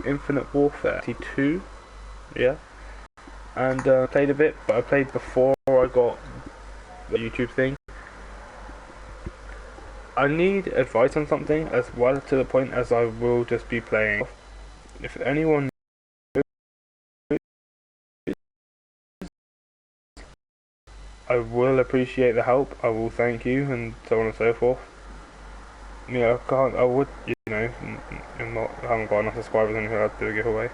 Infinite Warfare 2, yeah, and played a bit, but I played before I got the YouTube thing. I need advice on something as well, to the point as I will just be playing. If anyone I will appreciate the help, I will thank you, and so on and so forth. Yeah, I would, you know, I haven't got enough subscribers and I'd do a giveaway.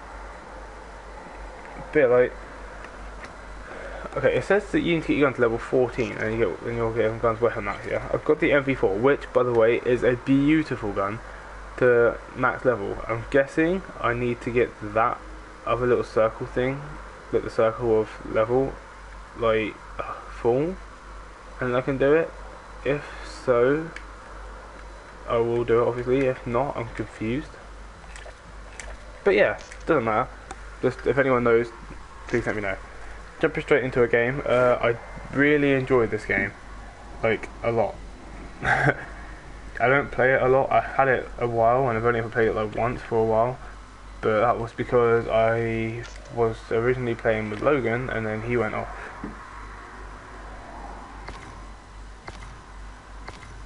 But like, okay, it says that you need to get your gun to level 14 and you'll get guns weapon max, yeah? I've got the MP4, which, by the way, is a beautiful gun to max level. I'm guessing I need to get that other little circle thing, like the circle of level, like, full, and I can do it. If so, I will do it, obviously. If not, I'm confused. But yeah, doesn't matter. Just, if anyone knows, please let me know. Jumping straight into a game, I really enjoyed this game, like, a lot. I don't play it a lot. I had it a while, and I've only ever played it like once for a while, but that was because I was originally playing with Logan, and then he went off.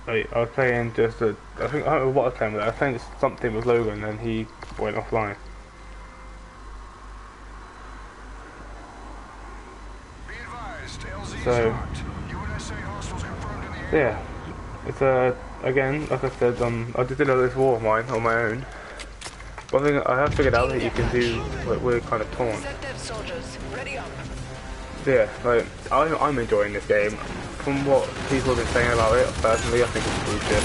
I was playing I don't know what I was playing with. I was playing something with Logan, and he went offline. So yeah, it's again, like I said, I just did all this war of mine on my own. One thing I have figured out that you can do, like, we're kind of torn. Yeah, like, I'm enjoying this game. From what people have been saying about it, personally, I think it's bullshit.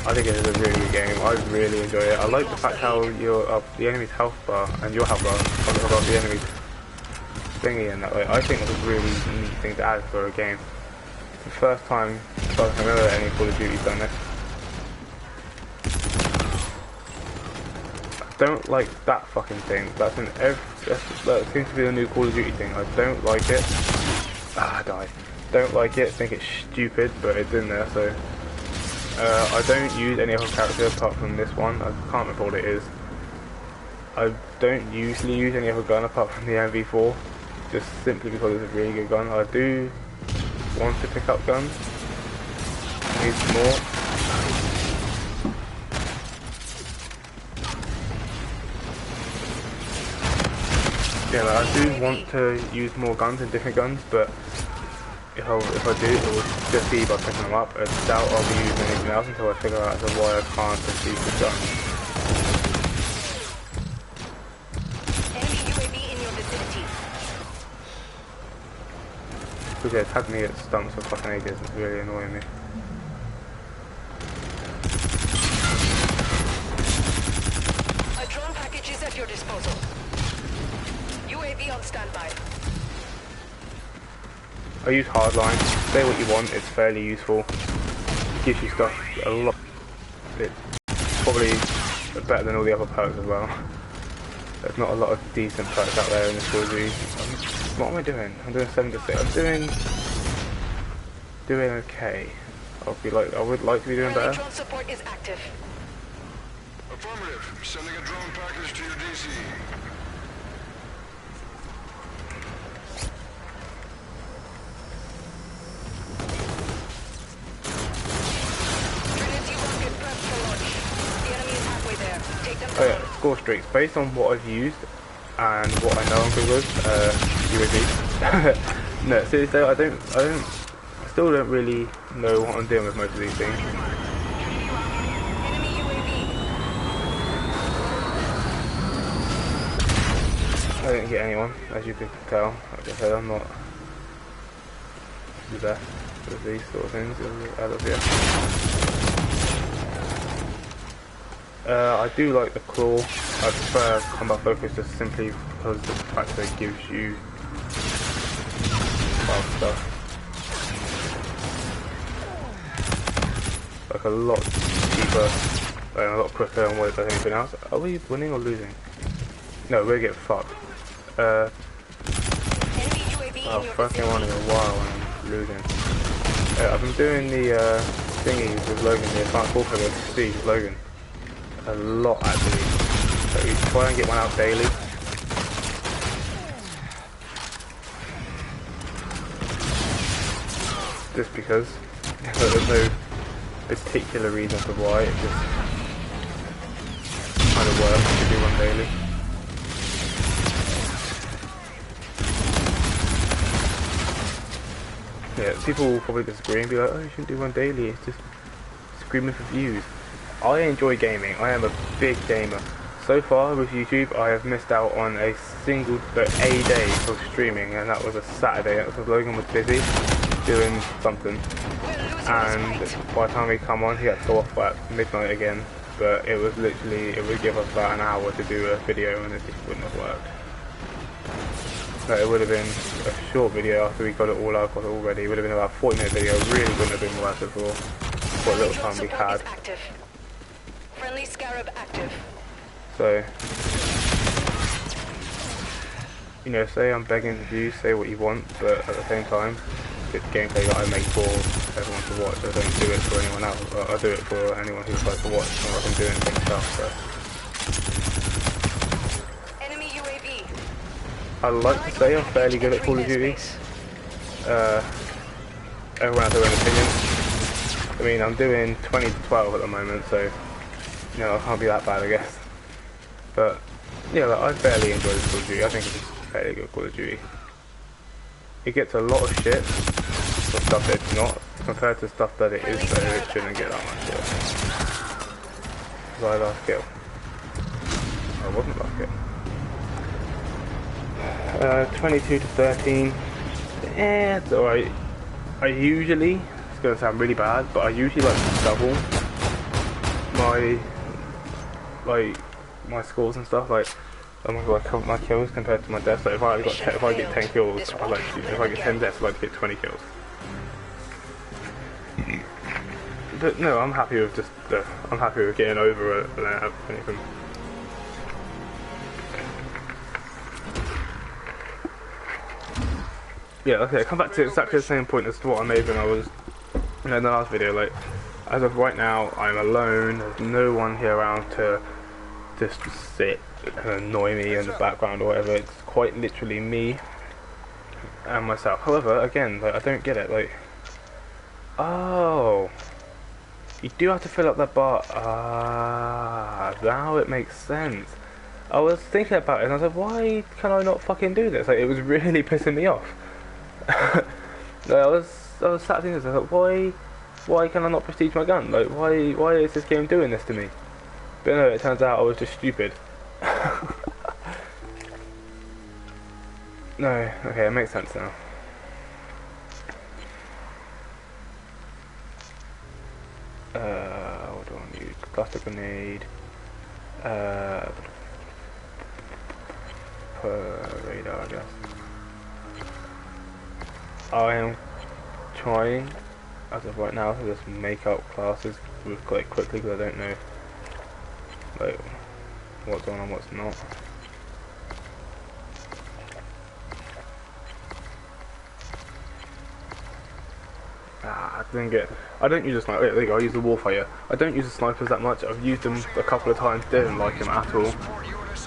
I think it is a really good game. I really enjoy it. I like the fact how the enemy's health bar and your health bar are above the enemy's thingy in that way. I think it's a really neat thing to add for a game. It's the first time I can remember that any Call of Duty's done it. I don't like that fucking thing. That seems to be the new Call of Duty thing. I don't like it. I died. Don't like it. Think it's stupid, but it's in there. So I don't use any other character apart from this one. I can't remember what it is. I don't usually use any other gun apart from the MV4, just simply because it's a really good gun. I do want to pick up guns. I need some more. Yeah, like, I do want to use more guns and different guns, but if I do, it will just be by picking them up. I doubt I'll be using anything else until I figure out why I can't just use the gun. Because it's had me at stumps for fucking ages. It's really annoying me. A drone package is at your disposal. UAV on standby. I use hardline. Say what you want, it's fairly useful. It gives you stuff a lot. It's probably better than all the other perks as well. There's not a lot of decent perks out there in this Call of Duty. What am I doing? I'm doing 7 to 6. I'm doing okay. I would like to be doing better. Drone support is active. Affirmative. Sending a drone package to your DC. Oh yeah, score streaks. Based on what I've used and what I know I'm good with, UAV. No, seriously, I still don't really know what I'm doing with most of these things. I didn't get anyone, as you can tell. Like I said, I'm not the best with these sort of things as of yet. I do like the claw. I prefer combat focus just simply because of the fact that it gives you stuff. Like a lot cheaper and a lot quicker than what it does anything else. Are we winning or losing? No, we're getting fucked. Well, first game on in a while and I'm losing. I've been doing the thingy with Logan, the advanced warfare with Prestige with Logan. A lot actually. So we try and get one out daily. Just because. There's no particular reason for why, it just kind of works to do one daily. Yeah, people will probably disagree and be like, oh, you shouldn't do one daily, it's just screaming for views. I enjoy gaming, I am a big gamer. So far with YouTube, I have missed out on a single day of streaming, and that was a Saturday, because Logan was busy doing something. And by the time we come on, he had to go off at midnight again, but it was literally, it would give us about an hour to do a video and it just wouldn't have worked. No, it would have been a short video after we got it all out already. It would have been about a 40-minute video, really wouldn't have been worth it for what little time we had. Friendly Scarab active. So, you know, say I'm begging views, say what you want, but at the same time, it's gameplay that I make for everyone to watch. I don't do it for anyone else. I do it for anyone who would like to watch, and I can do it myself. So. Enemy UAV. I'd like to say I'm fairly good at Call of Duty. Everyone has their own opinion. I mean, I'm doing 20 to 12 at the moment, so you know, I can't be that bad, I guess. But yeah, like, I fairly enjoy Call of Duty. I think it's fairly good Call of Duty. It gets a lot of shit for stuff it's not, compared to stuff that it is, so it shouldn't get that much shit. Was I last kill? I wasn't last kill. 22 to 13. It's alright. I usually, it's going to sound really bad, but I usually like to double my scores and stuff. Like, my kills compared to my deaths. Like if I get 10 kills, if I get 10 deaths, I like to get 20 kills. But no, I'm happy with just I'm happy with getting over it without anything. Yeah, okay, come back to exactly the same point as to what I made when I was in the last video. Like, as of right now, I'm alone. There's no one here around to just sit and annoy me in the background or whatever. It's quite literally me and myself. However, again, like, I don't get it. Like, oh, you do have to fill up that bar. Ah, now it makes sense. I was thinking about it and I was like, why can I not fucking do this? Like, it was really pissing me off. Like, I was sat thinking this. I was like, why can I not prestige my gun? Like, why is this game doing this to me? But no, it turns out I was just stupid. No, okay, it makes sense now. What do I use? Cluster grenade. Radar, I guess. I am trying, as of right now, to just make up classes quite quickly because I don't know, like, what's on and what's not. I don't use a sniper. There you go, I use the Warfire. I don't use the snipers that much. I've used them a couple of times, didn't like them at all.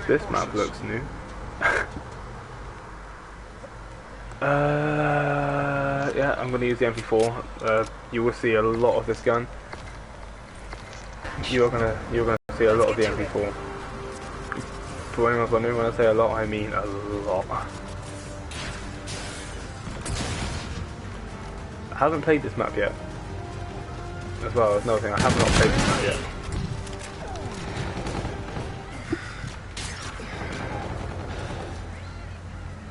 This map looks new. Yeah, I'm going to use the MP4. You will see a lot of this gun. You're gonna see a lot of the MP4. For anyone's wondering, when I say a lot, I mean a lot. I haven't played this map yet. As well, that's another thing, I have not played this map yet.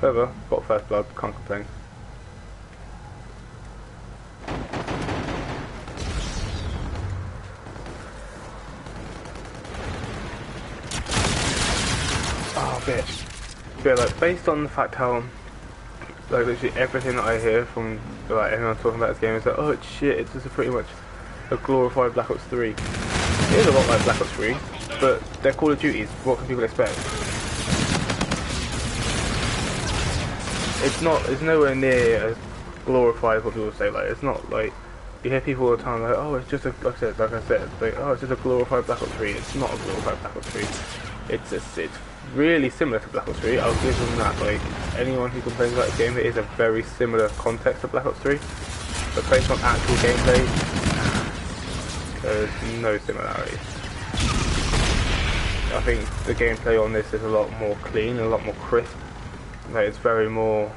However, got first blood, can't complain. Oh, bitch. Yeah, like, based on the fact how, like, literally everything that I hear from, like, everyone talking about this game is like, oh, it's shit, it's just pretty much a glorified Black Ops 3. It is a lot like Black Ops 3, but they're Call of Duties, what can people expect? It's nowhere near as glorified as what people say. Like, it's not like, you hear people all the time like, oh, it's just a, like I said, like, oh, it's just a glorified Black Ops 3. It's not a glorified Black Ops 3. it's really similar to Black Ops 3. I'll give them that. Like anyone who complains about the game, it is a very similar context to Black Ops 3. But based on actual gameplay, there's no similarities. I think the gameplay on this is a lot more clean, a lot more crisp. Like it's very more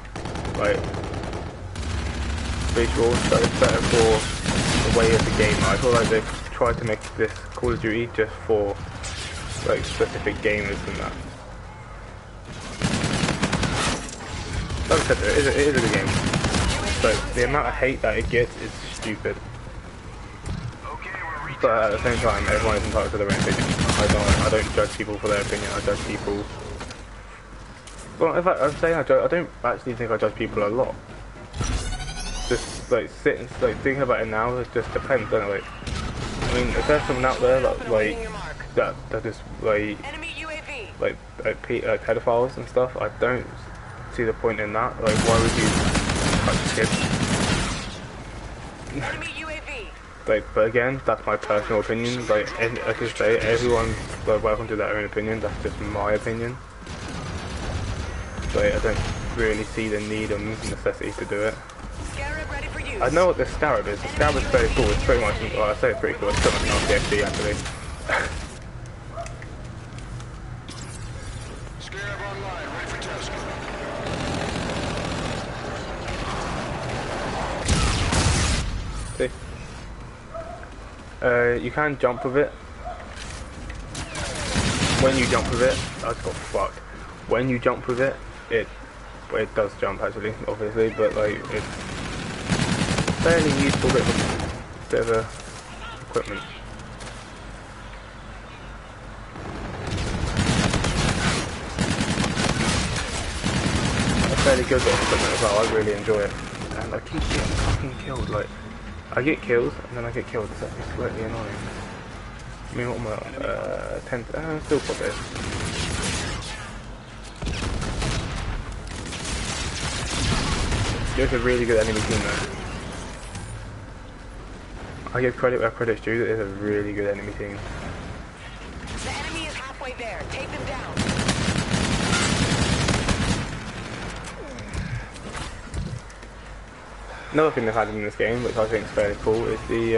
like visual, so it's better for the way of the game. I feel like they've tried to make this Call of Duty just for like specific gamers and that. Like I said, it is a good game, but the amount of hate that it gets is stupid. But at the same time, everyone is entitled to their own opinion. I don't judge people for their opinion. I judge people. Well, in fact, I'm saying I don't actually think I judge people a lot. Just like thinking about it now, it just depends, doesn't it? Like, I mean, if there's someone out there that just like pedophiles and stuff, I don't see the point in that. Like, why would you touch kids? Like, but again, that's my personal opinion. Like I could say, everyone's like, welcome to their own opinion. That's just my opinion. Like, I don't really see the need or necessity to do it. I know what the Scarab is. The Scarab is very cool. It's pretty much, well, I say it's pretty cool. It's pretty much an RTXD actually. Scarab online, ready for test. See? You can jump with it. When you jump with it, I just got fucked. When you jump with it, it does jump actually, obviously, but like it's fairly useful bit of equipment. A fairly good bit of equipment as well. I really enjoy it, and I keep getting fucking killed. Like I get kills and then I get killed. It's actually slightly annoying. I mean, what am I on? 10. I'm still got this. There's a really good enemy team there. I give credit where credit's due. There's a really good enemy team. The enemy is halfway there. Take them down. Another thing they've added in this game, which I think is fairly cool, is the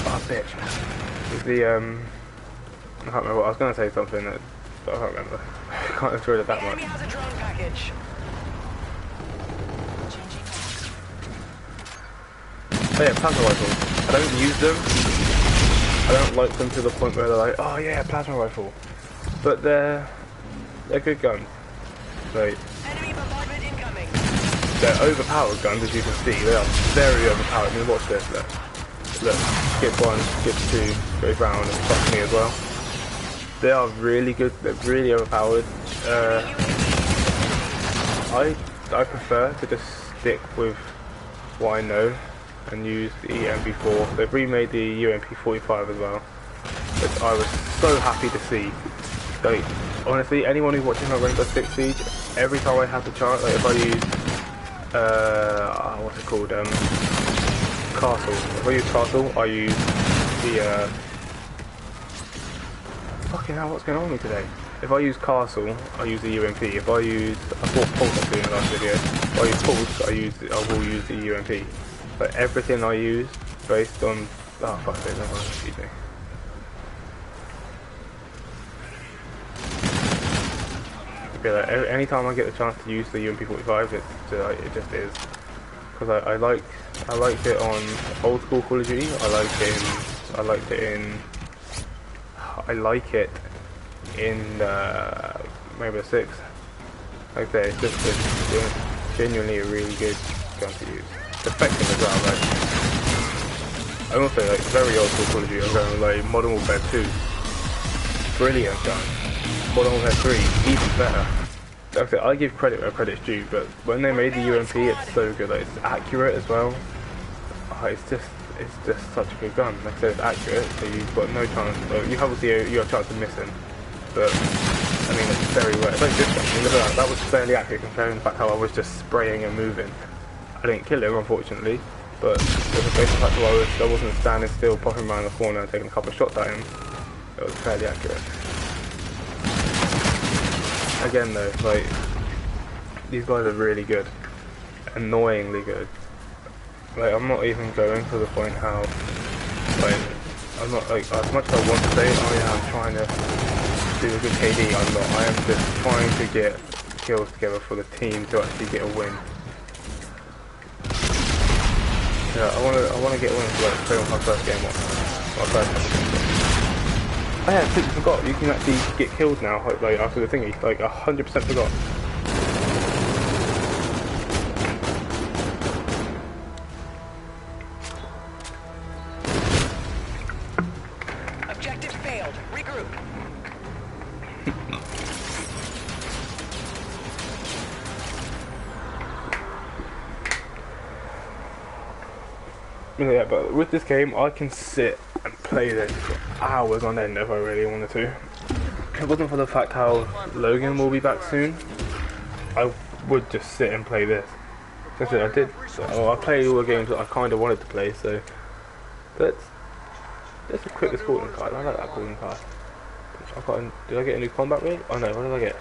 oh bitch, is the I can't remember. I was going to say something that, but I can't remember. I can't enjoy it that much. Enemy has a drone package. Oh yeah, plasma rifles. I don't use them. I don't like them to the point where they're like, oh yeah, plasma rifle. But they're good guns. Like, Enemy bombardment incoming. they're overpowered guns, as you can see. They are very overpowered. I mean, watch this. Look, skip 1, skip 2, goes round and fucks me as well. They are really good. They're really overpowered. I prefer to just stick with what I know and use the MP4. They've remade the UMP45 as well, which I was so happy to see. Like, honestly, anyone who's watching my Rainbow Six Siege, every time I have the chance, like if I use what's it called, Castle. If I use Castle, I use the fucking hell, what's going on with me today? If I use Castle, I use the UMP. If I use, I bought Pulse actually in the last video. If I use Pulse, I will use the UMP. But everything I use, based on, oh fuck it, never mind, excuse me. Yeah, like, anytime I get the chance to use the UMP45, it just is. Because I liked it on old school Call of Duty. I like it in Rainbow Six. Like I say, it's genuinely a really good gun to use. It's effective as well. Like, I'm also like very old school Call of Duty. I'm going like Modern Warfare 2. Brilliant gun. Modern Warfare 3, even better. Like I said, I give credit where credit's due, but when they made the UMP, it's so good. Like, it's accurate as well. Oh, it's just such a good gun. Like I said, it's accurate, so you've got no chance. Well, you obviously you have a chance of missing, but I mean, it's very well. It's like this one. I mean, look at that was fairly accurate comparing the fact how I was just spraying and moving. I didn't kill him, unfortunately, But with the basic fact that I wasn't standing still, popping around the corner and taking a couple of shots at him, it was fairly accurate. Again though, like, these guys are really good. Annoyingly good. Like, I'm not even going to the point how, like, I'm not, like, as much as I want to say, oh yeah, I'm trying to do a good KD, I'm not. I am just trying to get kills together for the team to actually get a win. Yeah, I wanna get wins, like, play on my first game, my first game. Oh yeah, I completely forgot, you can actually get kills now, like, after the thingy, like, 100% forgot. Objective failed. Regroup. Yeah, but with this game, I can sit and play this for hours on end if I really wanted to. If it wasn't for the fact how Logan will be back soon, I would just sit and play this. Since I did, I played all the games that I kind of wanted to play, so that's a quick escorting card. I like that escorting card. Did I get a new combat rig? Oh no, what did I get?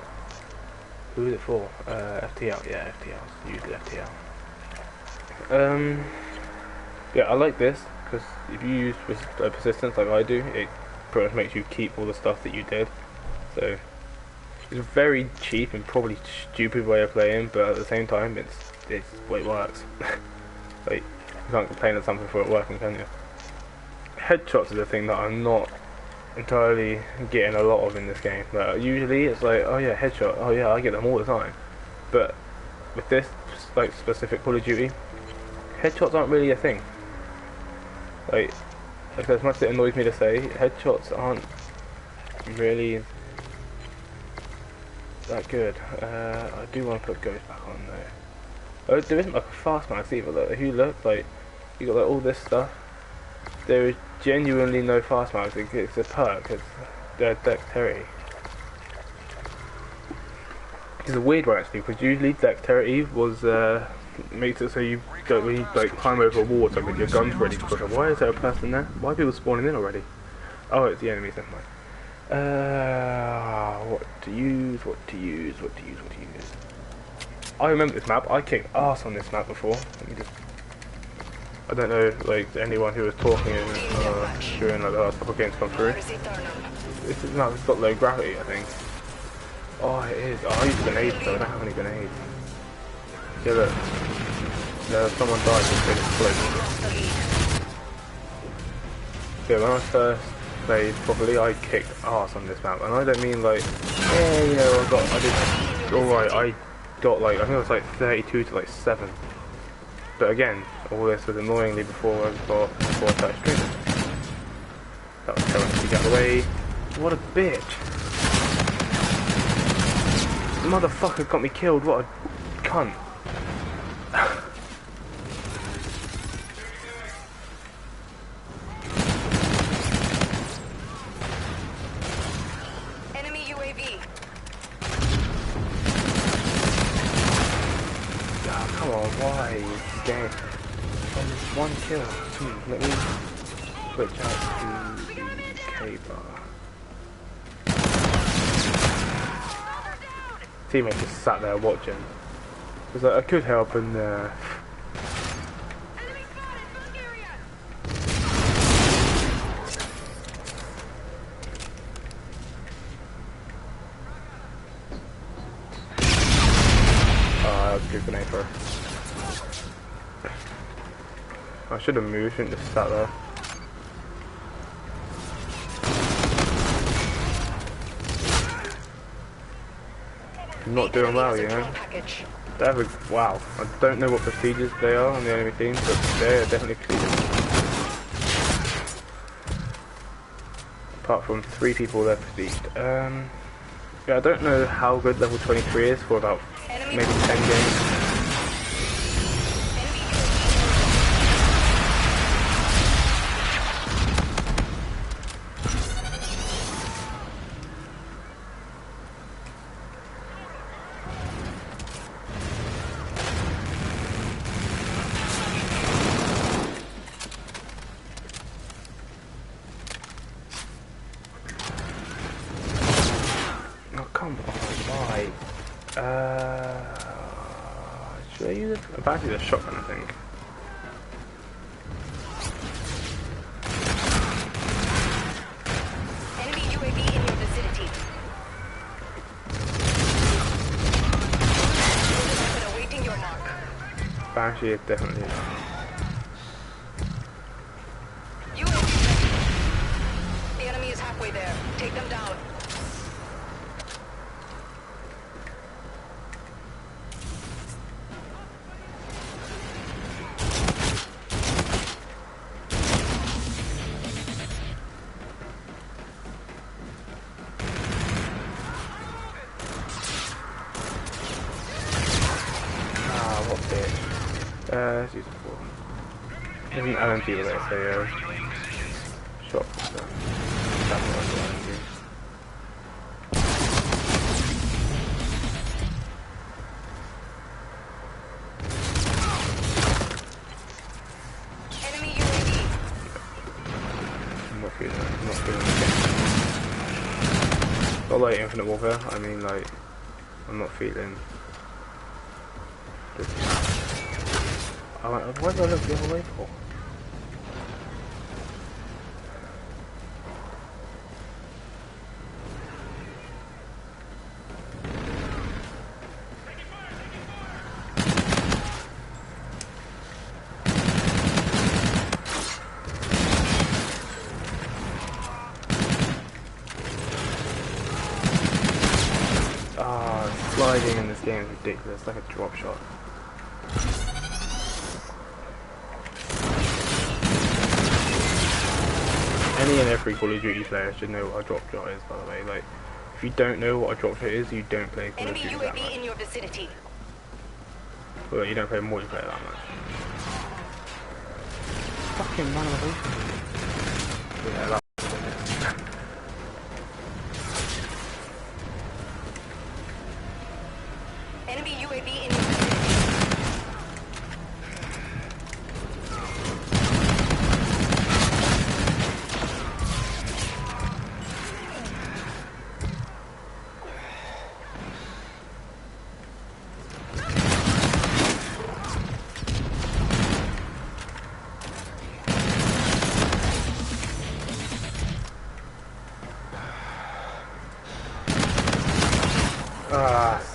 Who is it for? FTL, yeah, FTL. Usually FTL. Yeah, I like this because if you use persistence like I do, it pretty much makes you keep all the stuff that you did. So it's a very cheap and probably stupid way of playing, but at the same time, it's the way it works. Like, you can't complain at something for it working, can you? Headshots is a thing that I'm not entirely getting a lot of in this game. Like, usually it's like, oh yeah, headshot, oh yeah, I get them all the time. But with this, like, specific Call of Duty, headshots aren't really a thing. Like as much as it annoys me to say, headshots aren't really that good. I do want to put Ghost back on though. There isn't like a fast max either though. If you look, like, you got like all this stuff, there is genuinely no fast max. It's a perk, it's dexterity. It's a weird one actually, because usually dexterity was makes it so you go when you like climb over a wall or something, your gun's ready to push up. Why is there a person there? Why are people spawning in already? Oh, it's the enemies, never mind. What to use? I remember this map. I kicked ass on this map before. Let me just, I don't know, like, anyone who was talking during like the last couple of games come through. This is, no, it's got low gravity, I think. Oh, it is. Oh, I use grenades though. I don't have any grenades. Yeah, look. No, someone died just in exploded. Yeah, when I first played properly, I kicked ass on this map, and I don't mean like, yeah, you know, I did alright. I got like, I think it was like 32 to like 7. But again, all this was annoyingly before I started streaming. That was telling me to get away. What a bitch! The motherfucker got me killed. What a cunt! Enemy UAV. Oh, come on, why? Game. One kill. Let me switch out to the K-bar. Teammate just sat there watching. It was like, I could help and that was a good grenade for her. I should have moved, shouldn't just sat there. I'm not doing well, you know. They have a, wow, I don't know what procedures they are on the enemy team, but they are definitely procedures. Apart from 3 people they're proceded. Yeah, I don't know how good level 23 is for about maybe 10 games. Come on, why? Should I use it? I've actually used a shotgun, I think. Enemy UAV in your vicinity. Weapon awaiting your mark. Banshee is definitely. UAV ready. The enemy is halfway there. Take them down. What's it? Let's use it for. There's an LMG with it, so yeah. Shot. That's what LMG. Enemy UAV. I'm not feeling it. I'm not feeling it. Not like Infinite Warfare. I mean, like, I'm not feeling. Why did I look the other way for? Sliding in this game is ridiculous, it's like a drop shot. Any and every Call of Duty player should know what a drop shot is, by the way. Like, if you don't know what a drop shot is, you don't play Call of Enemy Duty that UAV much. in your vicinity. Well, you don't play multiplayer that much. Fucking man away from me. Yeah, that's Enemy UAV in your vicinity.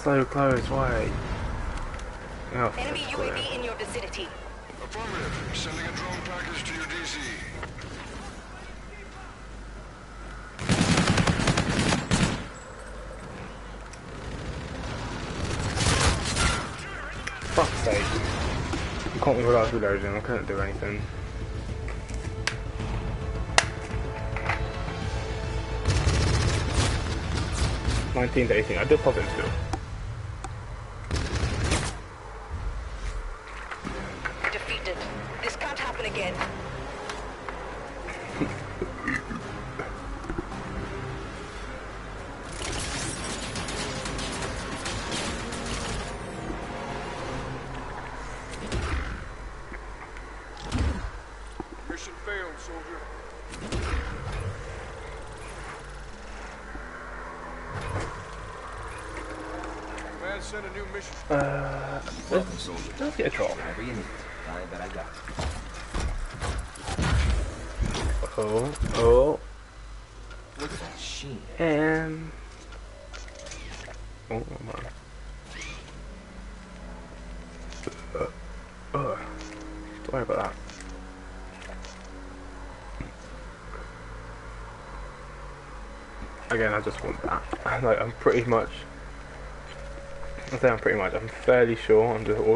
so close, why? Oh, Enemy UAV in your vicinity. Affirmative. Sending a drone package to your DC. Fuck's sake. You caught me while I was reloading, I couldn't do anything. $19 to 18, I did pop it still. Defeated. This can't happen again. Mission failed, soldier. Man, send a new mission. Let's get a drop. Whatever you need. I bet I got it. Oh. Look at that sheen. And oh my. Sorry about that. Again, I just want that. Like, I'm fairly sure all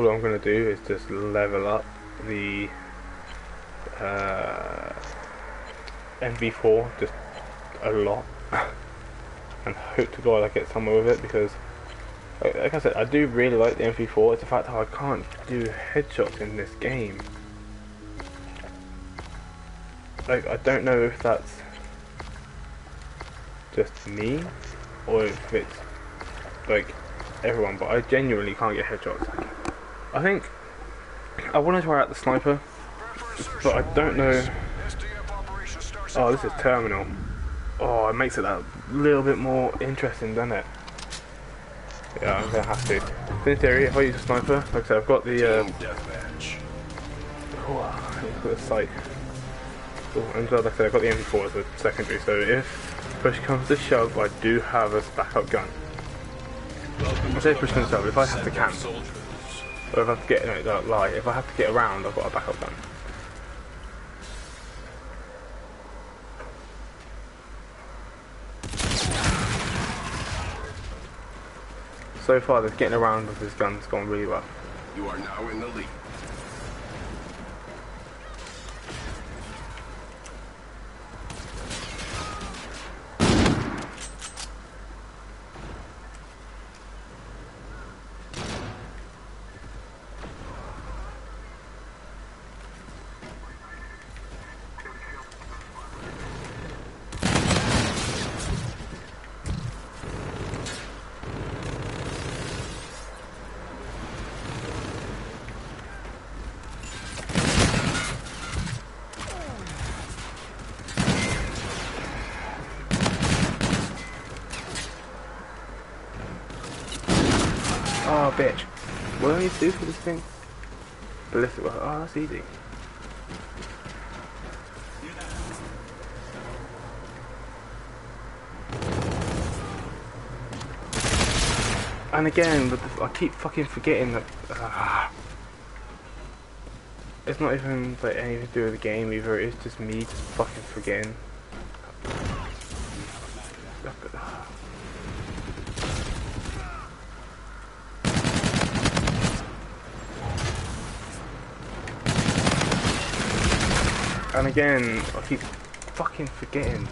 I'm gonna do is just level up the MV4 just a lot and hope to God I get somewhere with it, because like I said, I do really like the MV4. It's the fact that I can't do headshots in this game. Like, I don't know if that's just me or if it's like everyone, but I genuinely can't get headshots. I think I want to try out the sniper, but I don't know. SDF operation starts Oh, at this is 5. terminal. Oh, it makes it that little bit more interesting, doesn't it? Yeah, I'm gonna have to. In theory, if I use a sniper, like I said, I've got the Deathmatch. I've got the sight. And like I said, I've got the MP4 as a secondary, so if push comes to shove, I do have a backup gun. I say push comes to shove, if I have to camp, or if I have to get, no, don't lie, if I have to get around, I've got a backup gun. So far, this getting around with this gun's gone really well. You are now in the lead. Oh, bitch. What do I need to do for this thing? Ballistic weapon. Oh, that's easy. And again, with the, I keep fucking forgetting that. It's not even like anything to do with the game either. It's just me just fucking forgetting. And again, I keep fucking forgetting.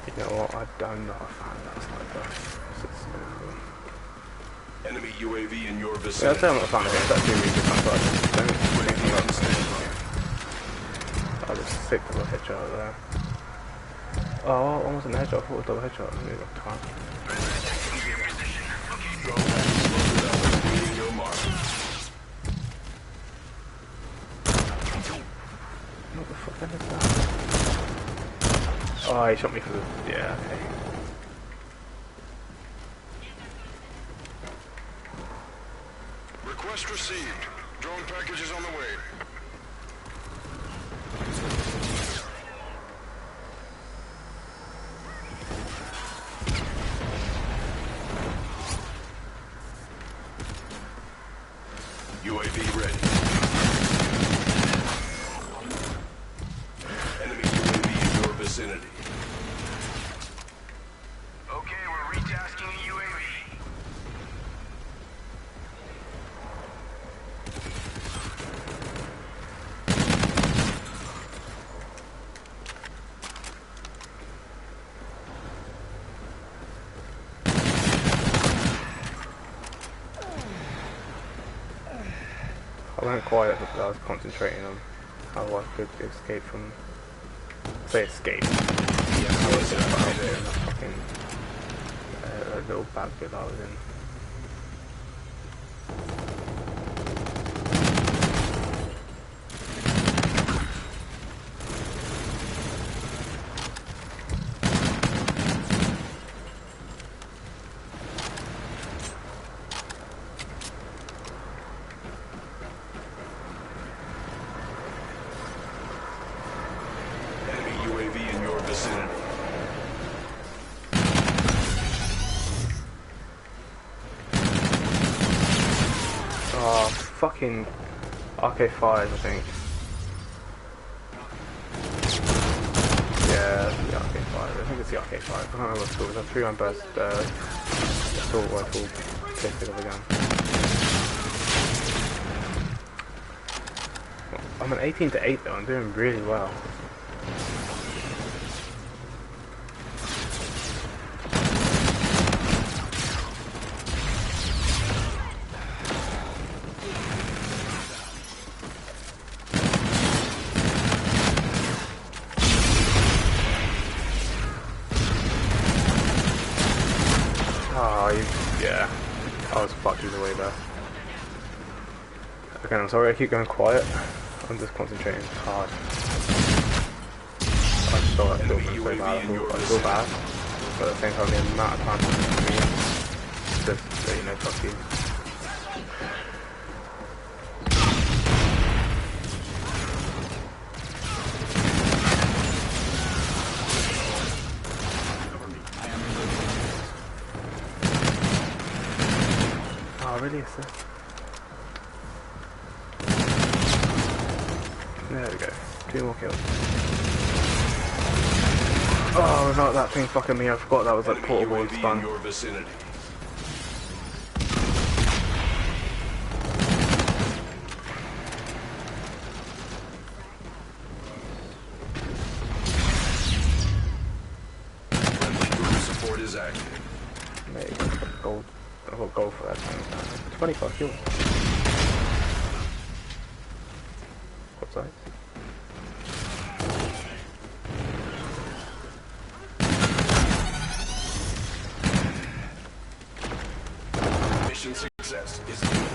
You know what? I'm not a fan of that sniper. Enemy UAV in your Yeah, I'd vicinity. say I'm not a fan of it. It's actually a really good sniper. I was sick of a headshot there. Oh, almost a headshot. I thought it was a double headshot. I knew I can't. Your mark. What the fuck is that? Oh, he shot me for the... Yeah, okay. Request received. Drone package is on the way. UAV ready. Enemy UAV in your vicinity. Okay, we're retasking the UAV. I went quiet because I was concentrating on how I could escape from... Say escape. Yeah, how I was in that fucking... little bad bit I was in. UAV in your vicinity. Oh, fucking RK5, I think. Yeah, it's the RK5. I think it's the RK5. I can't remember what it's called. It's a 3-round burst assault rifle pistol of a gun. I'm an 18 to 8 though. I'm doing really well. Yeah, I was fucked either way there. Again, I'm sorry I keep going quiet. I'm just concentrating hard. I just thought I feel so bad. I feel bad. But at the same time, the amount of time it took me, just so you know, fuck you. Oh, really? Assist? There we go. 2 more kills. Oh, not that thing fucking me. I forgot that was like portable and stun. Your vicinity. Friendly support is active. Mate, I've got gold for that thing. 25 kills. What size? Mission success is imminent.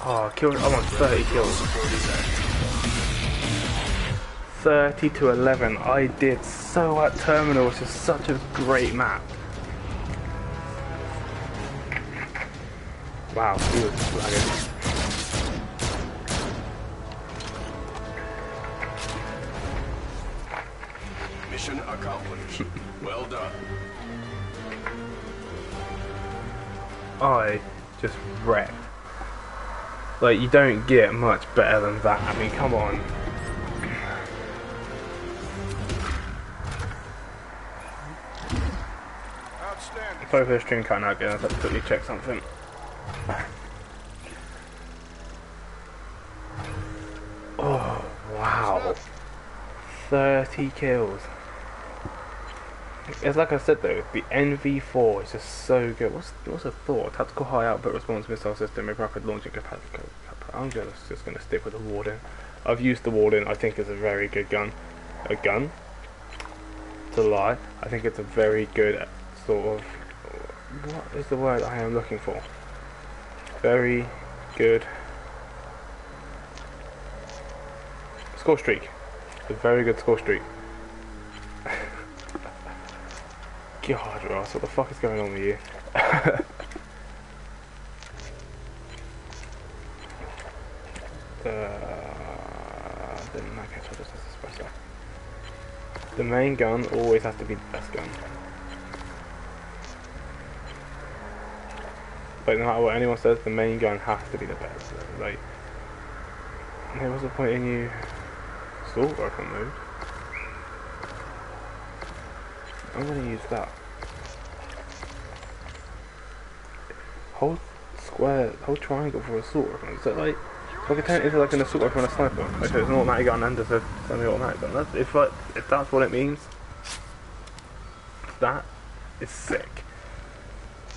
Oh, I'm on 30 kills. 30 to 11. I did so at Terminal, which is such a great map. Wow, he was lagging. Mission accomplished. Well done. I just wrecked. Like, you don't get much better than that. I mean, come on. Outstanding. Sorry for the stream cutting out again. I have to quickly check something. Oh, wow. 30 kills. It's like I said though, the NV4 is just so good. What's a thought? Tactical high output response missile system with rapid launching capacity. I'm just gonna stick with the Warden. I've used the Warden. I think it's a very good gun. A gun? To lie. I think it's a very good sort of. What is the word I am looking for? Very good score streak. A very good score streak. God, Ross, what the fuck is going on with you? Didn't like it, so just espresso. The main gun always has to be the best gun. Like, no matter what anyone says, the main gun has to be the best. Like, there was a point in you assault rifle mode. I'm gonna use that. Hold square, hold triangle for assault rifle. Is that like I can turn it into like an assault rifle and a sniper? Okay, it's an automatic gun and just a semi-automatic gun. That's, if that's what it means, that is sick.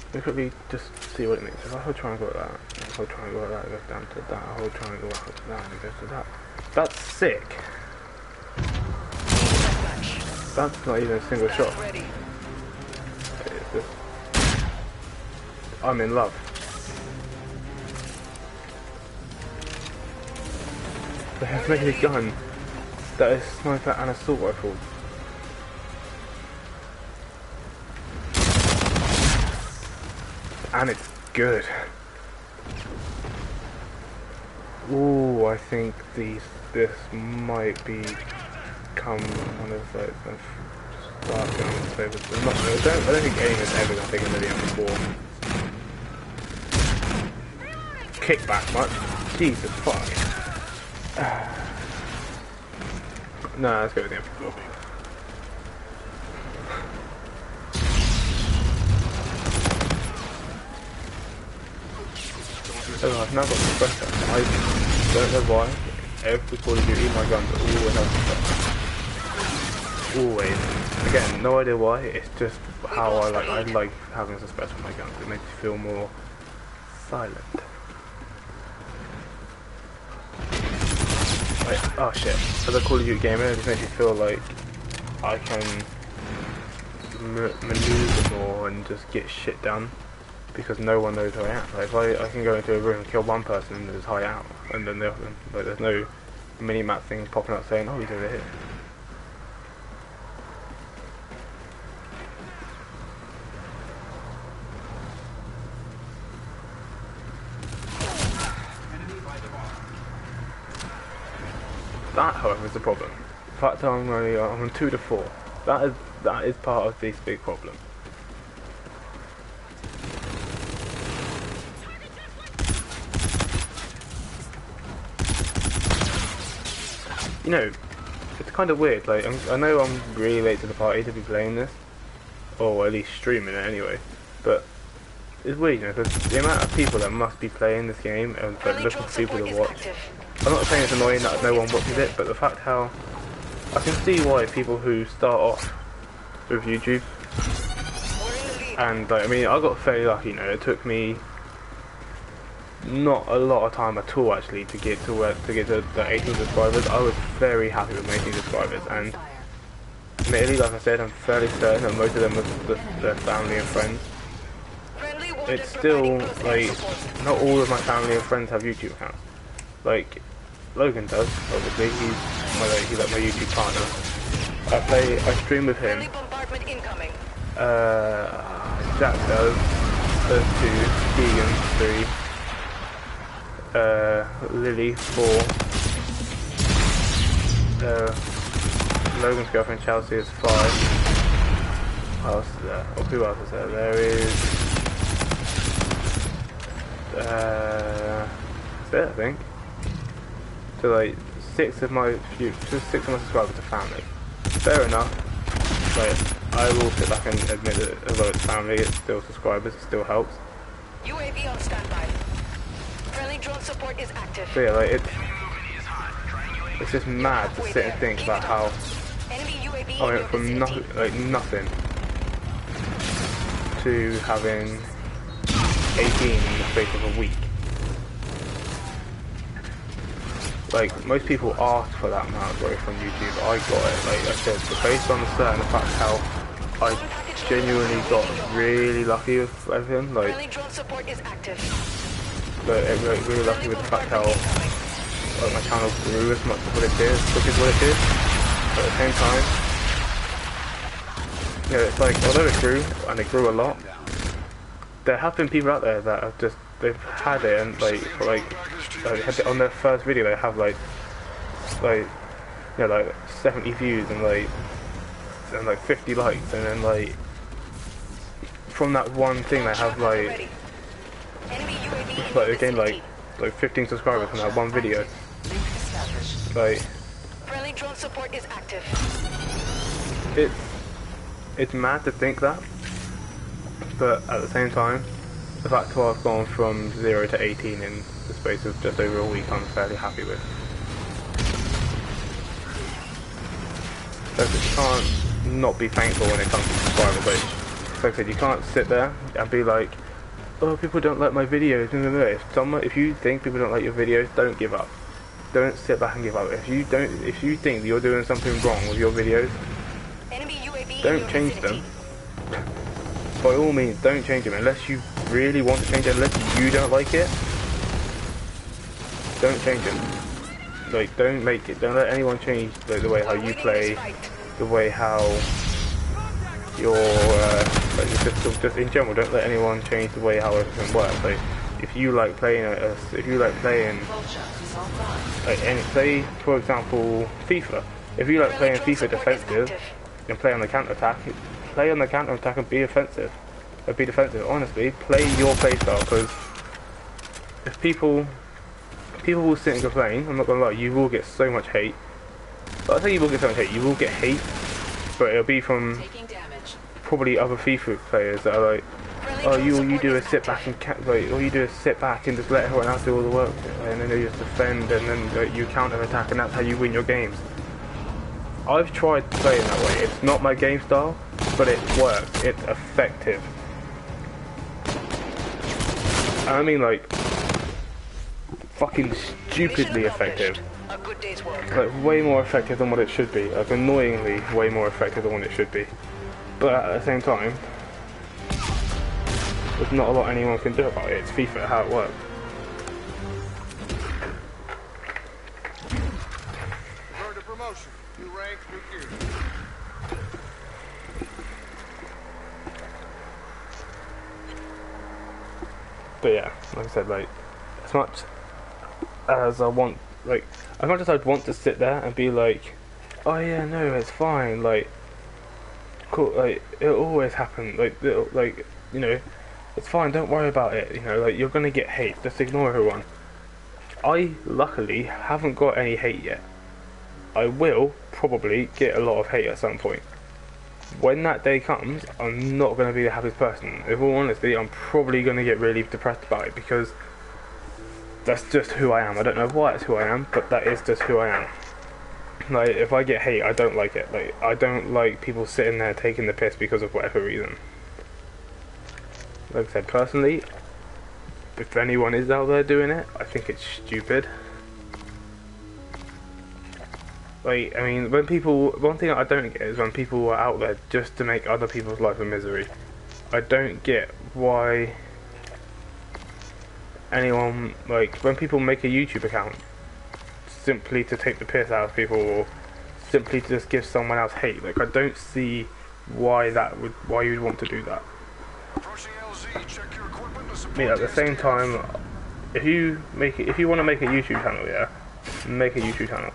Let me quickly just see what it means. If I hold triangle like that, hold triangle like that, it goes down to that, hold triangle like that, and it goes to that. That's sick. That's not even a single shot. It's just, I'm in love. They have made a gun that is sniper and assault rifle. And it's good. Ooh, I think this might become one of like the start guns favorites. I don't think aim is ever gonna take a million before. Kickback much? Jesus fuck. No, let's go with the MP4. Oh, I've now got suppressor. I don't know why. Every Call of Duty, my guns always have suppressor. Always. Again, no idea why. It's just how I like having a suppressor on my guns. It makes you feel more silent. Like, oh shit. As a Call of Duty gamer, it just makes you feel like I can maneuver more and just get shit done. Because no one knows who I am. Like, if I can go into a room and kill one person and just hide out, and then like, there's no mini-map thing popping up saying, oh, he's over here. That, however, is the problem. The fact that I'm on 2 to 4. That is part of this big problem. You know, it's kind of weird. Like, I know I'm really late to the party to be playing this, or at least streaming it anyway. But it's weird, you know, because the amount of people that must be playing this game and like, looking for people to watch. I'm not saying it's annoying that no one watches it, but the fact how I can see why people who start off with YouTube, and like, I mean, I got fairly lucky. You know, it took me not a lot of time at all actually to get to the 18 subscribers. I was very happy with my 18 subscribers, and admittedly, like I said, I'm fairly certain that most of them were their family and friends. It's still like not all of my family and friends have YouTube accounts. Like Logan does, obviously. He's like my YouTube partner. I stream with him. Jack does. Those 2. Keegan 3. Lily 4. Logan's girlfriend Chelsea is 5. What else is there? Or who else is there? There is that's it, I think. So like 6 of my subscribers are family. Fair enough. Like, I will sit back and admit that although it's family, it's still subscribers. It still helps. UAV on standby. Friendly drone support is active. So yeah, like it's just mad to sit and think about how I went from nothing to having 18 in the space of a week. Like, most people ask for that amount of growth from YouTube. I got it, like I said, so based on the fact how I genuinely got really lucky with everything, like really lucky with the fact how like, my channel grew as much as what it did, which is what it did. But at the same time, you know, it's like, although it grew, and it grew a lot, there have been people out there that have just, they've had it and like had it on their first video, they have like you know, like 70 views and like 50 likes, and then like from that one thing they have like they gain like 15 subscribers from that one video. Like, friendly drone support is active. It's mad to think that, but at the same time, the fact that I've gone from 0 to 18 in the space of just over a week, I'm fairly happy with. So you can't not be thankful when it comes to subscribers. Like I said, you can't sit there and be like, oh, people don't like my videos. If you think people don't like your videos, don't give up. Don't sit back and give up. If you think you're doing something wrong with your videos, don't change them. By all means, don't change them unless you really want to change it. Unless you don't like it, don't change it. Like, don't let anyone change the way how you play, the way how your just in general. Don't let anyone change the way how everything works. Like, if you like playing say for example FIFA. If you like playing FIFA defensive and play on the counter attack, play on the counter attack and be offensive. Or be defensive. Honestly, play your playstyle, because if people will sit and complain, I'm not gonna lie, you will get so much hate. But I think you will get so much hate. You will get hate, but it'll be from probably other FIFA players that are like, oh, all you do is sit back and all you do is sit back and just let everyone else do all the work, and then you just defend, and then you counter attack, and that's how you win your games. I've tried playing that way. It's not my game style, but it works. It's effective. And I mean, like, fucking stupidly effective. A good day's work. Like, way more effective than what it should be. Like, annoyingly way more effective than what it should be. But at the same time, there's not a lot anyone can do about it. It's FIFA, how it works. Earned a promotion. New rank, new gear. But yeah, like I said, like, as much as I want, like, as much as I'd want to sit there and be like, oh yeah, no, it's fine, like, cool, like, it'll always happen, like, you know, it's fine, don't worry about it, you know, like, you're gonna get hate, just ignore everyone. I, luckily, haven't got any hate yet. I will probably get a lot of hate at some point. When that day comes, I'm not going to be the happiest person. In all honesty, I'm probably going to get really depressed about it, because that's just who I am. I don't know why it's who I am, but that is just who I am. Like, if I get hate, I don't like it. Like, I don't like people sitting there taking the piss because of whatever reason. Like I said, personally, if anyone is out there doing it, I think it's stupid. Like, I mean, when people, one thing I don't get is when people are out there just to make other people's life a misery. I don't get why anyone, like, when people make a YouTube account simply to take the piss out of people, or simply to just give someone else hate, like, I don't see why why you'd want to do that. Approaching LZ, check your equipment to support I mean, at the same time, if you want to make a YouTube channel, yeah, make a YouTube channel.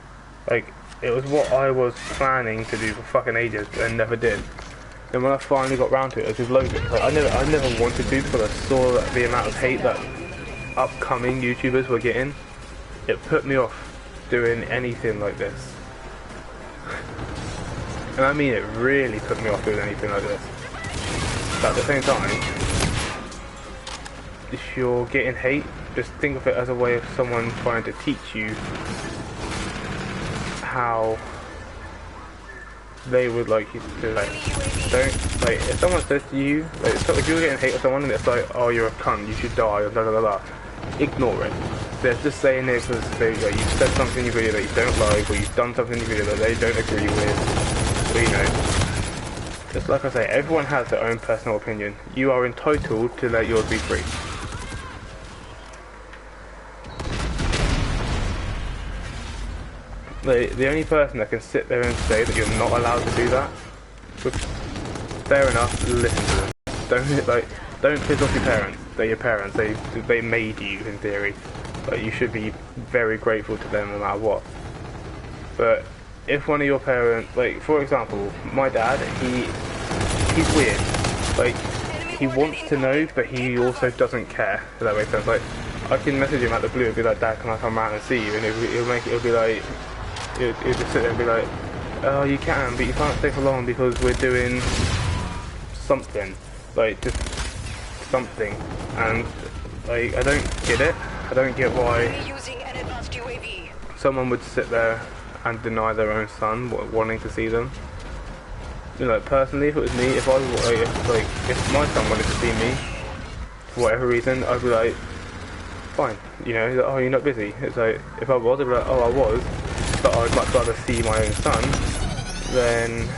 Like, it was what I was planning to do for fucking ages, and never did. Then when I finally got round to it, I was with Logan. Like, I never wanted to, because I saw that the amount of hate that upcoming YouTubers were getting. It put me off doing anything like this. And I mean, it really put me off doing anything like this. But at the same time, if you're getting hate, just think of it as a way of someone trying to teach you how they would like you to, like, don't, like, if someone says to you, like, so if you're getting hate of someone and it's like, oh, you're a cunt, you should die, or blah blah blah, ignore it. They're just saying it because like, you've said something in your video that you don't like, or you've done something in your video that they don't agree with, or, you know, just like I say, everyone has their own personal opinion. You are entitled to let yours be free. The only person that can sit there and say that you're not allowed to do that, fair enough, listen to them. Don't piss off your parents. They're your parents. They made you, in theory. But you should be very grateful to them no matter what. But if one of your parents, like, for example, my dad, he's weird. Like, he wants to know, but he also doesn't care. If that makes sense. Like, I can message him out the blue and be like, Dad, can I come around and see you? And he'll be like, he'll just sit there and be like, oh, you can, but you can't stay for long because we're doing something. Like, just something. And, like, I don't get it. I don't get why Using an advanced UAV. someone would sit there and deny their own son wanting to see them. You know, like, personally, if it was me, if if my son wanted to see me for whatever reason, I'd be like, fine. You know, like, oh, you're not busy. It's like, if I was, I'd be like, oh, I was, but I'd much rather see my own son than,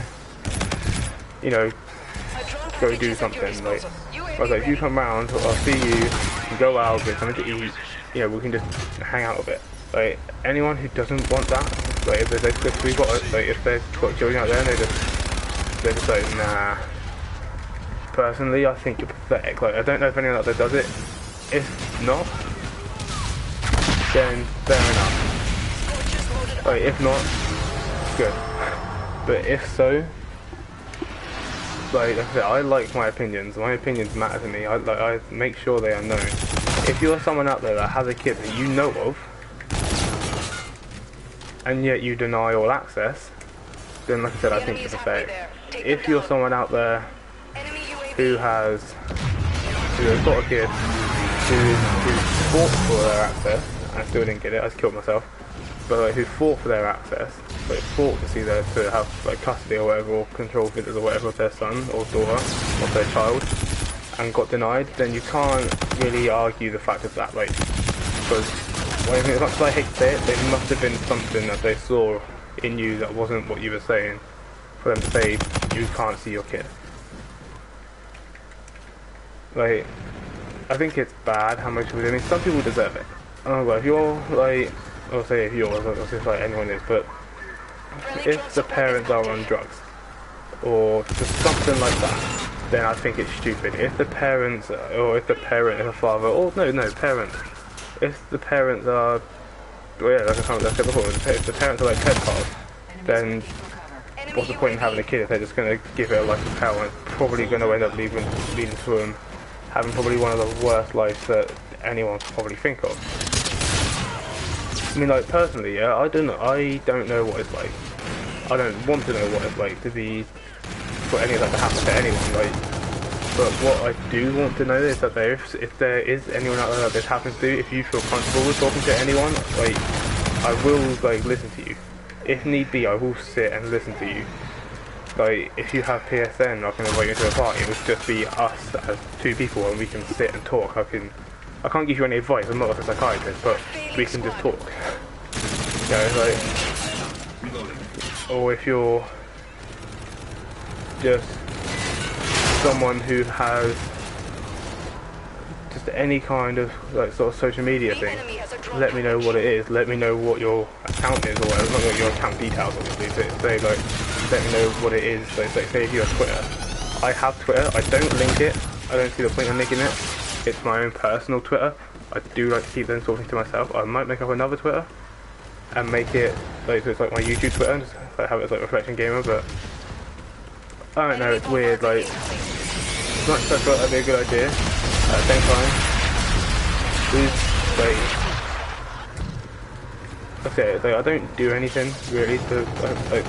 you know, go do something. Like, I was like, if you come round, I'll see you, go out, get something to eat, you know, we can just hang out a bit. Like, anyone who doesn't want that, like, if they've got children out there and they're just like, nah. Personally, I think you're pathetic. Like, I don't know if anyone out there does it. If not, then fair enough. Like, if not, good. But if so, like I said, I like my opinions. My opinions matter to me. I make sure they are known. If you're someone out there that has a kid that you know of, and yet you deny all access, then like I said, I think you're pathetic. If you're someone out there who has who has got a kid who fought for their access and still didn't get it. I just killed myself. But like, who fought for their access, like fought to see their to have like custody or whatever, or control visits or whatever of their son or daughter or their child, and got denied, then you can't really argue the fact of that, like, because well, as much as I hate to say it, there must have been something that they saw in you that wasn't what you were saying for them to say you can't see your kid. Like, I think it's bad how much people do. I mean, some people deserve it. Oh well, if you're like, I'll say if you're, I'll say like anyone is, but if the parents are on drugs or just something like that, then I think it's stupid. If the parents, or if the parent is a father, or parent. If the parents are, well, yeah, like I said before, if the parents are like pedophiles, then what's the point in having a kid if they're just going to give it a life of hell and it's probably going to end up leading to them having probably one of the worst lives that anyone could probably think of. I mean, like, personally, yeah, I don't know what it's like. I don't want to know what it's like to be, for any of that to happen to anyone, like, but what I do want to know is that if there is anyone out there that this happens to, if you feel comfortable with talking to anyone, like, I will, like, listen to you. If need be, I will sit and listen to you. Like, if you have PSN, I can invite you to a party. It would just be us as two people, and we can sit and talk. I can't give you any advice. I'm not like a psychiatrist, but we can just talk. You know, like, or if you're just someone who has just any kind of like sort of social media thing, let me know what it is. Let me know what your account is, or whatever. Not your account details, obviously. But say like, let me know what it is. So say if you have Twitter, I have Twitter. I don't link it. I don't see the point in linking it. It's my own personal Twitter. I do like to keep them talking to myself. I might make up another Twitter and make it like so it's like my YouTube Twitter, and just like, have it as like Reflection Gamer. But I don't know. It's weird. Like, as much as I thought that'd be a good idea, at the same time, okay, like, I don't do anything really to like.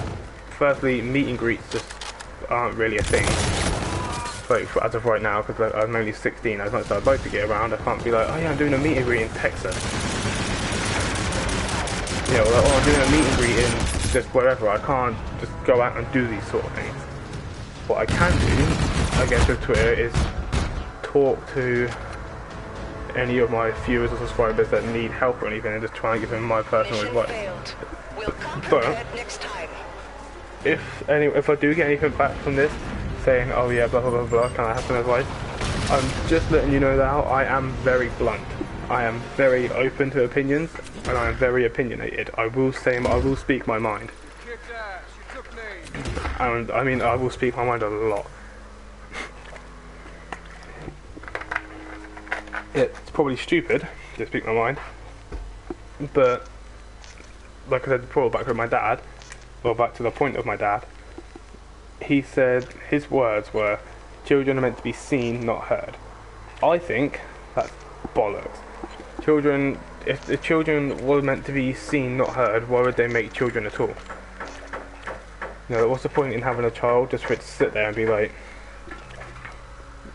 Firstly, meet and greets just aren't really a thing. Like, as of right now, because like, I'm only 16, as much as I'd like to get around, I can't be like, oh yeah, I'm doing a meet and greet in Texas. You know, like, oh, I'm doing a meet and greet in just wherever. I can't just go out and do these sort of things. What I can do, I guess, with Twitter is talk to any of my viewers or subscribers that need help or anything, and just try and give them my personal advice. But if I do get anything back from this, saying, oh yeah, blah blah blah blah, can I have some advice? I'm just letting you know now, I am very blunt. I am very open to opinions, and I am very opinionated. I will speak my mind. And I mean, I will speak my mind a lot. It's probably stupid to speak my mind, but like I said before, back with my dad, well, back to the point of my dad, he said his words were, children are meant to be seen, not heard. I think that's bollocks. Children, if the children were meant to be seen, not heard, why would they make children at all? You know, what's the point in having a child just for it to sit there and be like,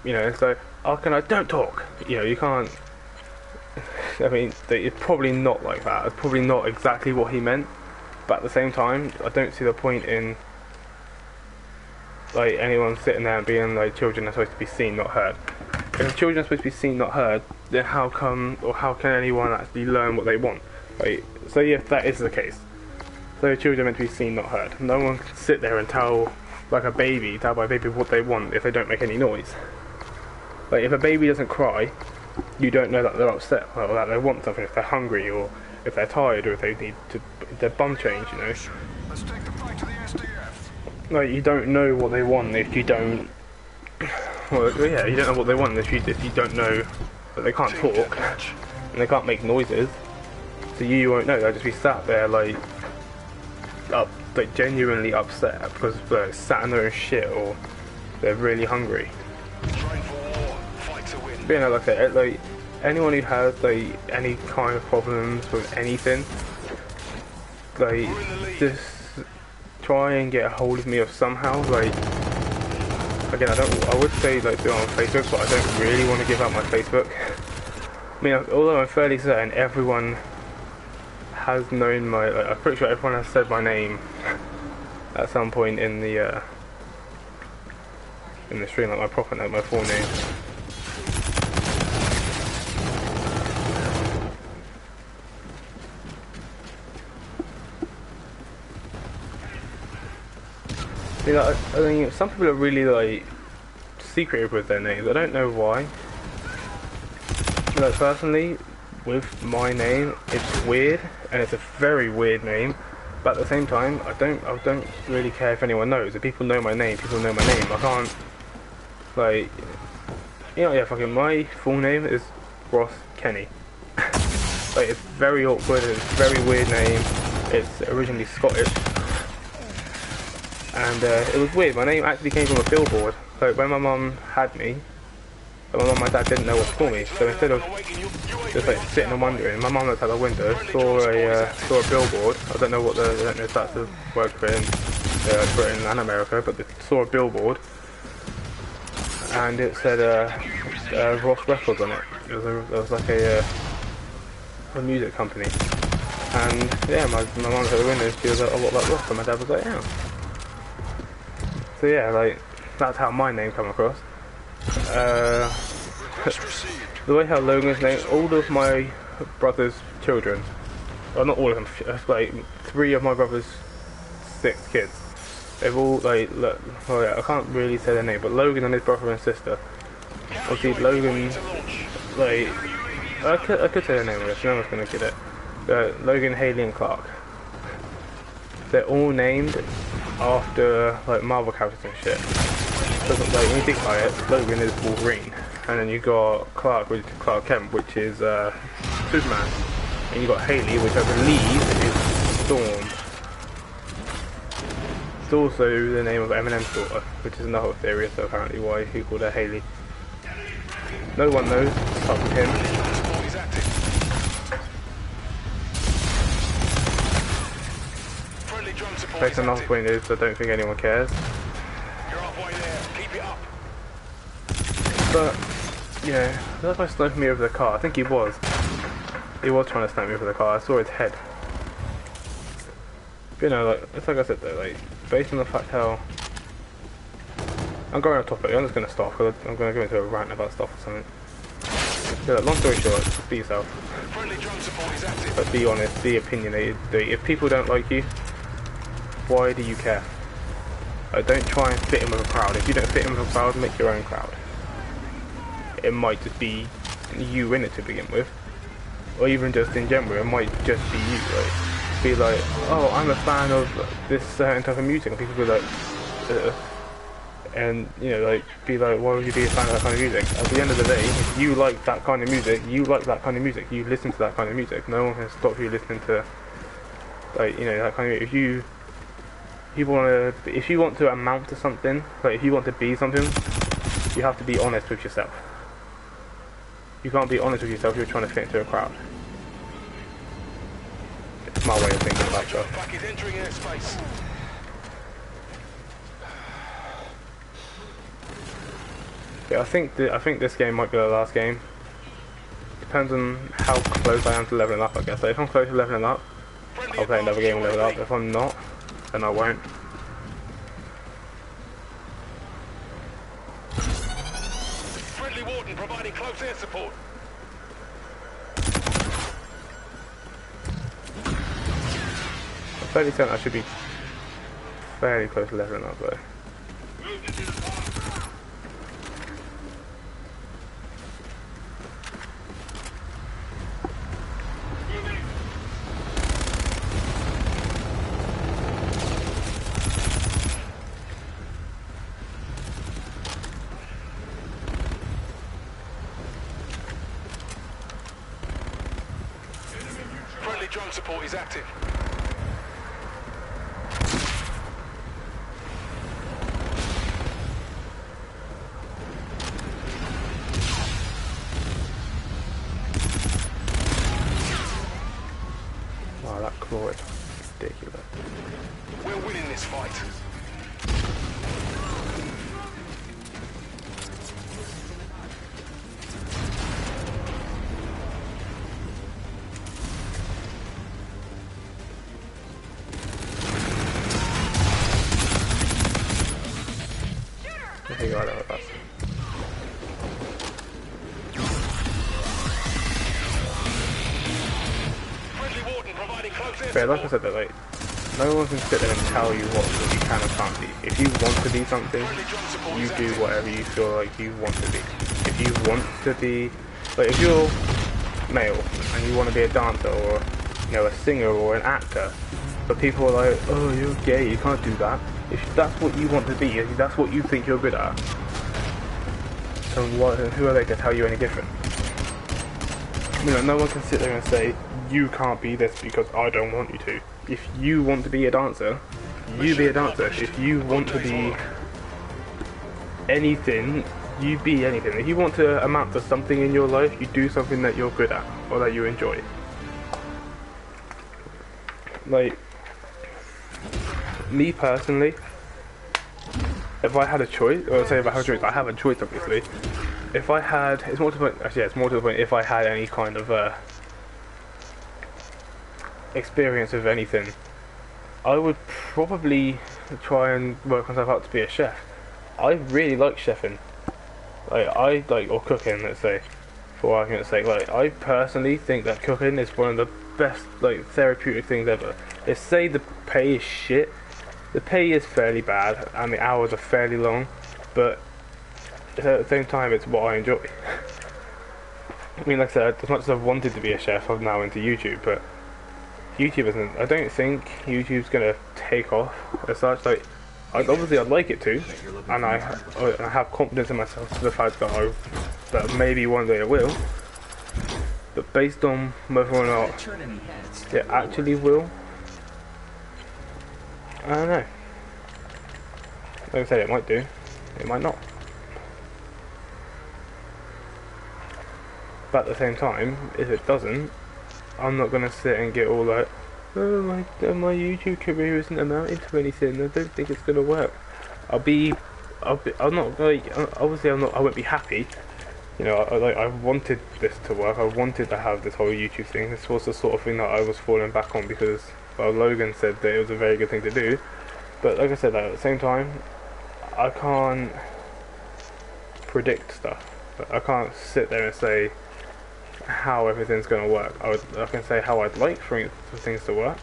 you know, it's like, oh, don't talk. You know, you can't. I mean, it's probably not like that. It's probably not exactly what he meant. But at the same time, I don't see the point in like anyone sitting there and being like, children are supposed to be seen, not heard. If children are supposed to be seen, not heard, then how can anyone actually learn what they want? Like, so if that is the case, so children are meant to be seen, not heard. No one can sit there and tell by a baby what they want if they don't make any noise. Like, if a baby doesn't cry, you don't know that they're upset or that they want something, if they're hungry or if they're tired or if they need their bum change, you know. Let's take the fight to the SDF. Like, you don't know what they want if you don't. Well, yeah, you don't know what they want if you don't know that they can't talk and they can't make noises. So you won't know. They'll just be sat there like genuinely upset because they're sat in their own shit or they're really hungry. Train for war, fight to win. But, you know, like I said, like anyone who has like any kind of problems with anything, like just try and get a hold of me of somehow. Like, Again, I would say like do it on Facebook, but I don't really want to give out my Facebook. I mean, although I'm fairly certain everyone has known my, like, I'm pretty sure everyone has said my name at some point in the stream, like my proper name, my full name. You know, I mean, some people are really like secretive with their names. I don't know why. Like personally, with my name, it's weird, and it's a very weird name. But at the same time, I don't really care if anyone knows. If people know my name, people know my name. I can't, like, you know, yeah, fucking my full name is Ross Kenny. Like, it's very awkward. It's a very weird name. It's originally Scottish. And it was weird, my name actually came from a billboard. So when my mum had me, my mum and my dad didn't know what to call me. So instead of just like sitting and wondering, my mum looked out the window, saw a billboard. I don't know if that's a word for it in Britain and America, but they saw a billboard. And it said Ross Records on it. It was like a music company. And yeah, my mum looked out the window, she was like, oh, what about Ross? And my dad was like, yeah. So yeah, like, that's how my name come across. The way how Logan's name, all of my brother's children, well not all of them, like 3 of my brother's 6 kids, they've all like, oh yeah, I can't really say their name, but Logan and his brother and sister, obviously Logan, like, I could say their name, but no one's going to get it. Logan, Haley and Clark. They're all named after like Marvel characters and shit. So like when you think about it, Logan is Wolverine, and then you got Clark, which is Clark Kent, which is Superman, and you got Haley, which I believe is Storm. It's also the name of Eminem's daughter, which is another theory, so apparently why he called her Haley. No one knows apart from him. Based on another point is, I don't think anyone cares. You're halfway there. Keep it up. But, yeah, that guy sniped me over the car. I think he was. He was trying to snipe me over the car. I saw his head. But, you know, like, it's like I said though, like, based on the fact how... I'm going off topic, I'm just going to stop, because I'm going to go into a rant about stuff or something. So, like, long story short, just be yourself. But be honest, be opinionated. If people don't like you, why do you care? Don't try and fit in with a crowd. If you don't fit in with a crowd, make your own crowd. It might just be you in it to begin with, or even just in general, it might just be you. Like, be like, oh, I'm a fan of this certain type of music, and people be like, and you know, like, be like, why would you be a fan of that kind of music? At the end of the day, if you like that kind of music, you like that kind of music. You listen to that kind of music. No one can stop you listening to, like, you know, that kind of music. If you want to amount to something, like if you want to be something, you have to be honest with yourself. You can't be honest with yourself if you're trying to fit into a crowd. It's my way of thinking about stuff. Yeah, I think this game might be the last game. Depends on how close I am to leveling up, I guess. So if I'm close to leveling up, I'll play another game and level up. If I'm not, then I won't. Friendly Warden providing close air support. I'm fairly certain I should be fairly close to leveling up though. Drone support is active. Wow, that claw is ridiculous. We're winning this fight. I don't know what that's. Friendly Warden providing close air But like I support. said, that like no one can sit there and tell you what you can and can't be. If you want to be something, Friendly drone support you is do active. whatever you feel like you want to be. If you want to be, like if you're male and you want to be a dancer or a singer or an actor, but people are like, oh, you're gay, you can't do that. If that's what you want to be, if that's what you think you're good at, then who are they to tell you any different? No one can sit there and say, you can't be this because I don't want you to. If you want to be a dancer, you be a dancer. If you want to be anything, you be anything. If you want to amount to something in your life, you do something that you're good at or that you enjoy. Like, me personally, if I had a choice, or say if I have a choice, I have a choice obviously. If I had, it's more to the point, actually yeah, it's more to the point, if I had any kind of experience with anything, I would probably try and work myself up to be a chef. I really like chefing. Or cooking, let's say, for argument's sake. Like, I personally think that cooking is one of the best, therapeutic things ever. They say the pay is shit. The pay is fairly bad, and the hours are fairly long, but at the same time, it's what I enjoy. I mean, like I said, as much as I've wanted to be a chef, I'm now into YouTube, but YouTube isn't. I don't think YouTube's gonna take off as such. Obviously, I'd like it to, and I have confidence in myself to the fact that maybe one day I will. But based on whether or not Turn any heads. it actually will, I don't know. Like I said, it might do, it might not. But at the same time, if it doesn't, I'm not gonna sit and get all like, oh my YouTube career isn't amounting to anything. I don't think it's gonna work. I'm not like, obviously I won't be happy. I wanted this to work. I wanted to have this whole YouTube thing. This was the sort of thing that I was falling back on because, well, Logan said that it was a very good thing to do. But like I said, at the same time, I can't predict stuff. I can't sit there and say how everything's going to work. I can say how I'd like for things to work.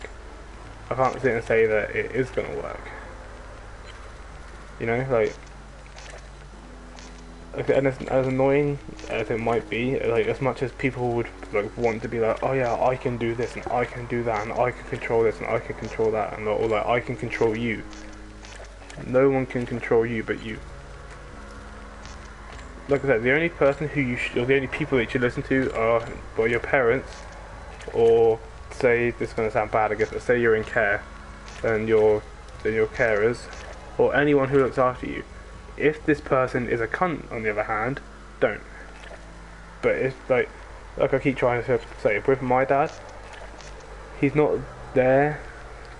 I can't sit and say that it is going to work. And as annoying as it might be, as much as people would want to be like, oh yeah, I can do this and I can do that and I can control this and I can control that, and I can control you. No one can control you but you. Like I said, the only person or the only people that you should listen to are your parents, or say, this is going to sound bad I guess, but say you're in care, then your carers, or anyone who looks after you. If this person is a cunt, on the other hand, don't. But it's like I keep trying to say, with my dad, he's not there,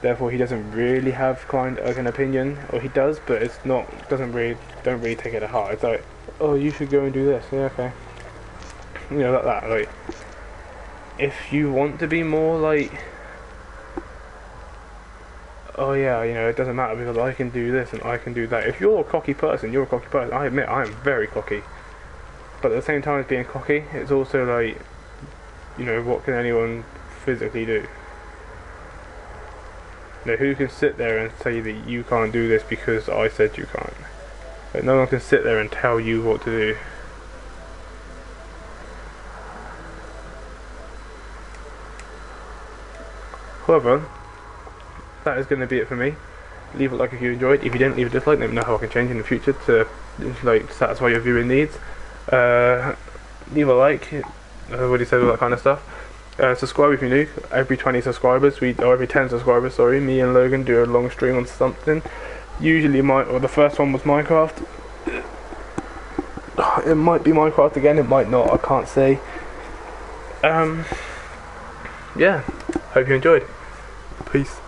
therefore he doesn't really have kind of an opinion, or he does, but don't really take it to heart. It's like, oh, you should go and do this. Yeah, okay. Like that. If you want to be more oh yeah, it doesn't matter because I can do this and I can do that. If you're a cocky person, you're a cocky person. I admit I am very cocky. But at the same time as being cocky, it's also what can anyone physically do? Who can sit there and say that you can't do this because I said you can't? No one can sit there and tell you what to do. However, that is going to be it for me. Leave a like if you enjoyed. If you didn't, leave a dislike. Let me know how I can change in the future to satisfy your viewing needs. Leave a like. I've already said all that kind of stuff. Subscribe if you're new. Every 20 subscribers, every 10 subscribers, sorry, me and Logan do a long stream on something. Usually the first one was Minecraft. It might be Minecraft again, it might not, I can't say. Yeah, hope you enjoyed. Peace.